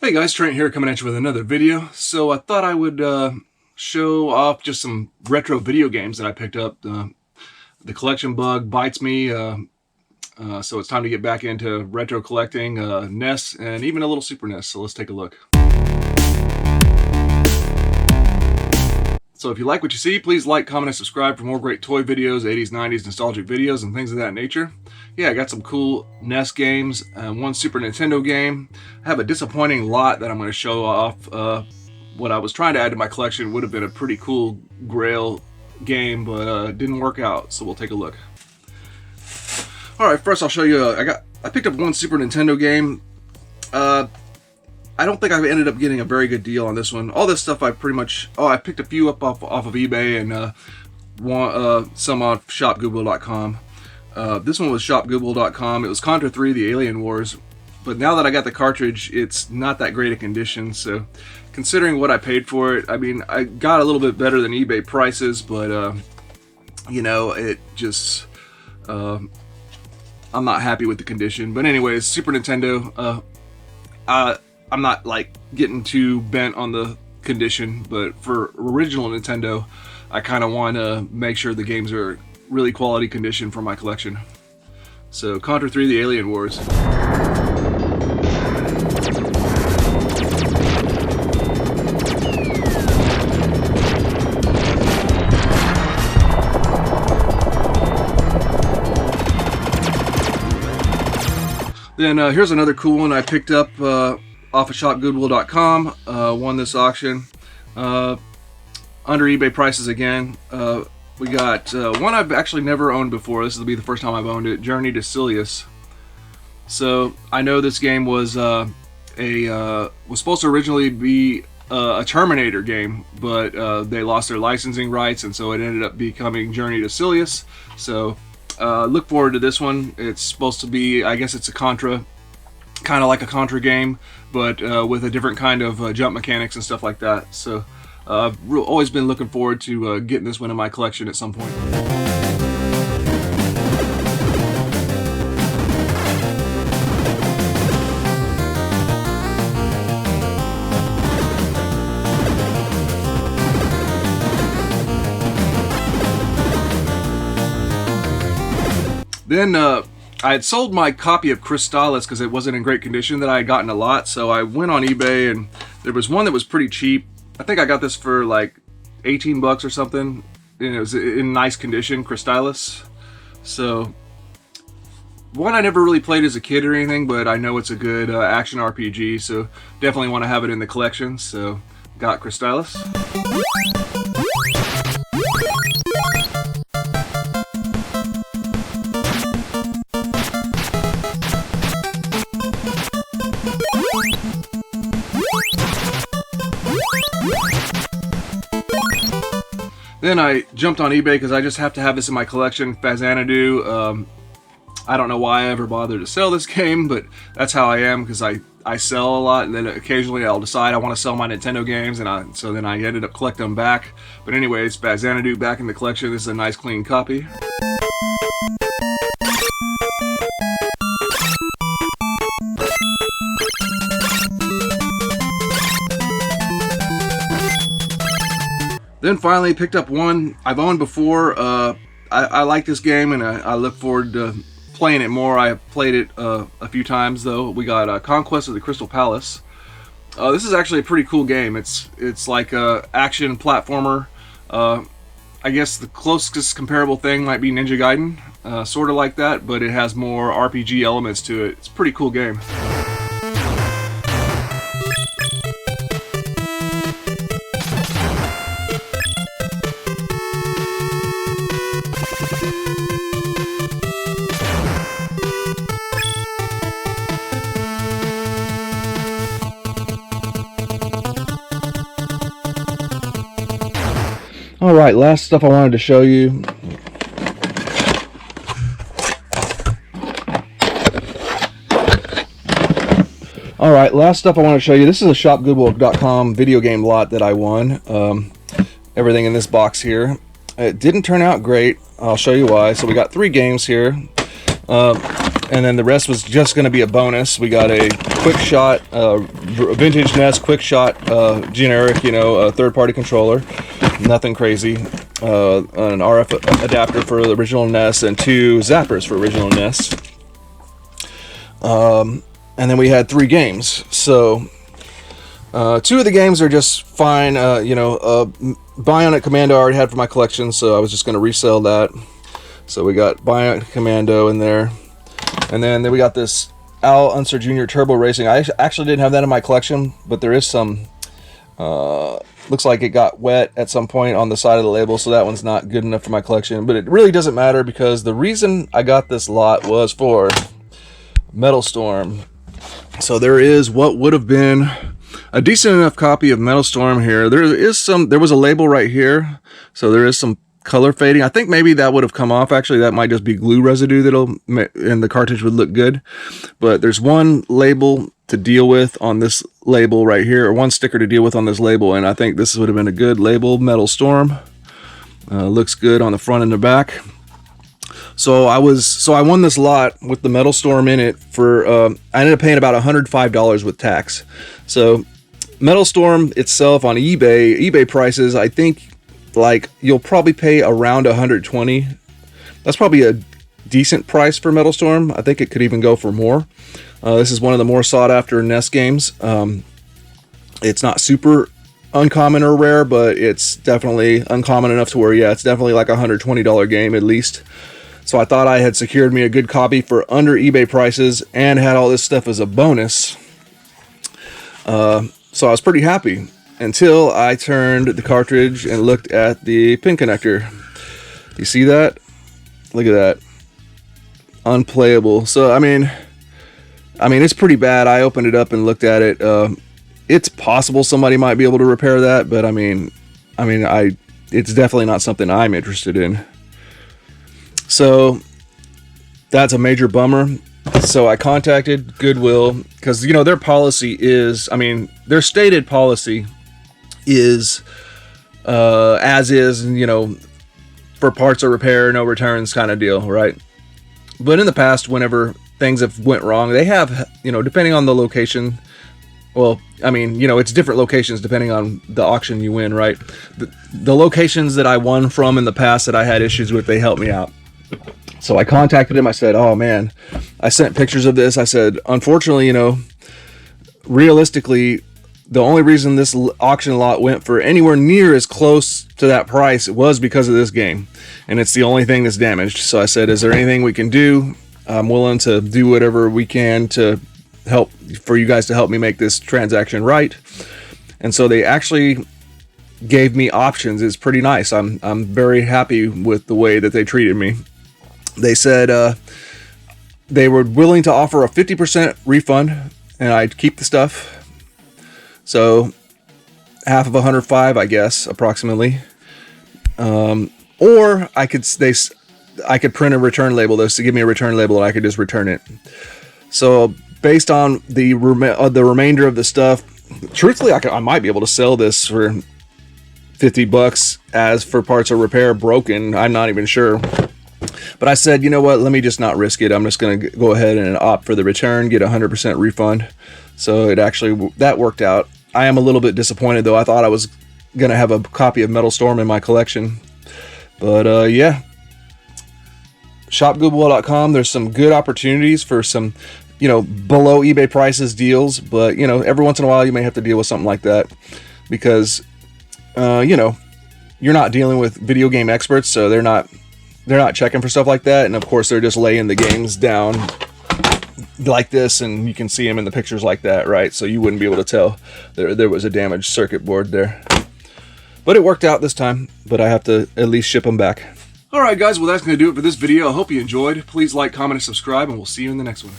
Hey guys, Trent here coming at you with another video. So I thought I would show off just some retro video games that I picked up. The collection bug bites me, so it's time to get back into retro collecting, NES, and even a little Super NES. So let's take a look. So if you like what you see, please like, comment, and subscribe for more great toy videos, 80s, 90s, nostalgic videos, and things of that nature. Yeah, I got some cool NES games, one Super Nintendo game. I have a disappointing lot that I'm going to show off. What I was trying to add to my collection would have been a pretty cool Grail game, but it didn't work out, so we'll take a look. Alright, first I'll show you, I picked up one Super Nintendo game. I don't think I've ended up getting a very good deal on this one. All this stuff I pretty much... Oh, I picked a few up off of eBay and some off shopgoodwill.com. This one was shopgoodwill.com. It was Contra 3, The Alien Wars. But now that I got the cartridge, it's not that great a condition. So considering what I paid for it, I mean, I got a little bit better than eBay prices, but you know, it just... I'm not happy with the condition. But anyways, Super Nintendo... I'm not like getting too bent on the condition, but for original Nintendo, I kind of want to make sure the games are really quality condition for my collection. So Contra 3, The Alien Wars. Then here's another cool one I picked up off of shopgoodwill.com. Won this auction under eBay prices again. We got one I've actually never owned before. This will be the first time I've owned it. Journey to Silius. So I know this game was was supposed to originally be a Terminator game, but they lost their licensing rights, and so it ended up becoming Journey to Silius. So look forward to this one. It's supposed to be, I guess it's a Contra, kind of like a Contra game, but with a different kind of jump mechanics and stuff like that. So I've always been looking forward to getting this one in my collection at some point. Then I had sold my copy of Crystallis because it wasn't in great condition that I had gotten a lot, so I went on eBay and there was one that was pretty cheap. I think I got this for like 18 bucks or something, and it was in nice condition, Crystallis. So, one I never really played as a kid or anything, but I know it's a good action RPG, so definitely want to have it in the collection, so got Crystallis. Then I jumped on eBay because I just have to have this in my collection, Fazanadu. I don't know why I ever bothered to sell this game, but that's how I am, because I sell a lot, and then occasionally I'll decide I want to sell my Nintendo games, and so then I ended up collecting them back. But anyways, Fazanadu back in the collection. This is a nice clean copy. Then finally picked up one I've owned before. I like this game, and I look forward to playing it more. I have played it a few times though. We got Conquest of the Crystal Palace. This is actually a pretty cool game. It's like a action platformer. I guess the closest comparable thing might be Ninja Gaiden, sort of like that, but it has more RPG elements to it. It's a pretty cool game. Alright, last stuff I wanted to show you. Alright, last stuff I want to show you. This is a shopgoodwill.com video game lot that I won. Everything in this box here. It didn't turn out great. I'll show you why. So we got 3 games here. and then the rest was just going to be a bonus. We got a quick shot, vintage NES quick shot, generic, you know, third-party controller, nothing crazy. An RF adapter for the original NES and 2 zappers for original NES. And then we had 3 games. So 2 of the games are just fine. You know, Bionic Commando I already had for my collection, so I was just going to resell that. So we got Bionic Commando in there. And then we got this Al Unser Jr. Turbo Racing. I actually didn't have that in my collection, but there is some... looks like it got wet at some point on the side of the label, so that one's not good enough for my collection. But it really doesn't matter, because the reason I got this lot was for Metal Storm. So there is what would have been a decent enough copy of Metal Storm here. There was a label right here, so there is some color fading. I think maybe that would have come off. Actually, that might just be glue residue and the cartridge would look good. But there's one label to deal with on this label right here, or one sticker to deal with on this label, and I think this would have been a good label. Metal Storm looks good on the front and the back. So I won this lot with the Metal Storm in it for I ended up paying about $105 with tax. So Metal Storm itself on eBay prices, I think like you'll probably pay around $120. That's probably a decent price for Metal Storm. I think it could even go for more. This is one of the more sought after NES games. It's not super uncommon or rare, but it's definitely uncommon enough to where, yeah, it's definitely like a $120 game at least. So I thought I had secured me a good copy for under eBay prices and had all this stuff as a bonus. So I was pretty happy until I turned the cartridge and looked at the pin connector. You see that? Look at that. Unplayable. So I mean it's pretty bad. I opened it up and looked at it. It's possible somebody might be able to repair that, but it's definitely not something I'm interested in. So that's a major bummer. So I contacted Goodwill because, you know, their policy is, their stated policy is as is, you know, for parts of repair, no returns kind of deal, right? But in the past, whenever things have went wrong, they have, you know, depending on the location. Well, you know, it's different locations depending on the auction you win, right? The locations that I won from in the past that I had issues with, they helped me out. So I contacted him. I said, oh man, I sent pictures of this. I said, unfortunately, you know, realistically, the only reason this auction lot went for anywhere near as close to that price was because of this game. And it's the only thing that's damaged. So I said, is there anything we can do? I'm willing to do whatever we can to help, for you guys to help me make this transaction right. And so they actually gave me options. It's pretty nice. I'm very happy with the way that they treated me. They said they were willing to offer a 50% refund and I'd keep the stuff. So half of 105, I guess, approximately. Or I could print a return label. This to give me a return label and I could just return it. So based on the remainder of the stuff, truthfully, I might be able to sell this for $50 as for parts of repair broken. I'm not even sure. But I said, you know what, let me just not risk it. I'm just going to go ahead and opt for the return, get a 100% refund. So that worked out. I am a little bit disappointed though. I thought I was going to have a copy of Metal Storm in my collection. But yeah. ShopGoodwill.com. There's some good opportunities for some, you know, below eBay prices deals. But, you know, every once in a while you may have to deal with something like that. Because, you know, you're not dealing with video game experts. So they're not checking for stuff like that. And of course they're just laying the games down like this, and you can see them in the pictures like that, right? So you wouldn't be able to tell there was a damaged circuit board there. But it worked out this time, but I have to at least ship them back. Alright guys, well that's going to do it for this video. I hope you enjoyed. Please like, comment, and subscribe, and we'll see you in the next one.